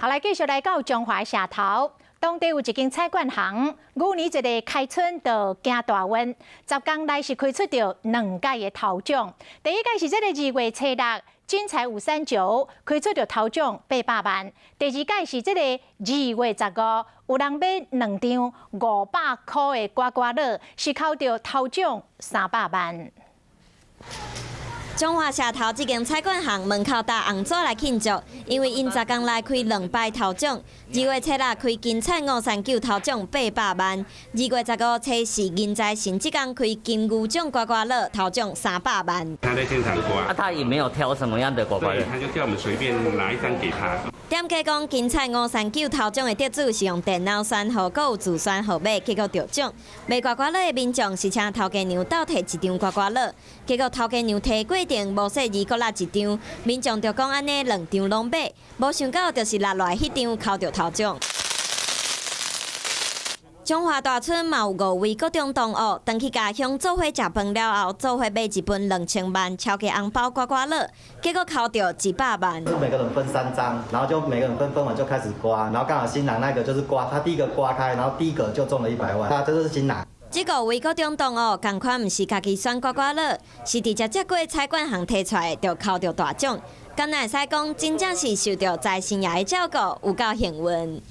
后来继续来到中华社头，当地有一间菜馆行，牛年一个开春就行大运，10天来是开出着2届的头奖。第一届是这个2月初6，金彩539开出着头奖800万；第二届是这个2月15，有人买2张500块的刮刮乐，是扣着头奖300万。 中华社头这间菜馆行门口搭红纸来庆祝，因为因10天来开2摆头奖。2月初6开金彩539头奖800万，2月15初4银财神这天开金牛奖刮刮乐头奖300万。他在现场刮，他也没有挑什么样的刮刮乐，他就叫我们随便拿一张给他。店家讲金彩539头奖的得主是用电脑选号，还有自选号码，结果得奖。卖刮刮乐的民众是请头家娘倒摕1张刮刮乐，结果头家娘摕过程无说2个落1张，民众就讲安尼2张拢买，无想到就是落来迄张扣着头奖。中华大村嘛有5位各种同学，回去家乡做伙食饭了后，做伙买一本2000万超价红包刮刮乐，结果扣着100万。是每个人分3张，然后就每个人分完就开始刮，然后刚好新郎那个就是刮，他第一个刮开，然后第一个就中了100万，他这是新郎。 这5位高中同学同款，唔是家己选刮刮乐，是直接接过菜馆行摕出来，就扣着大奖。敢若会使讲，真正是受到在生涯的照顾，有够幸运。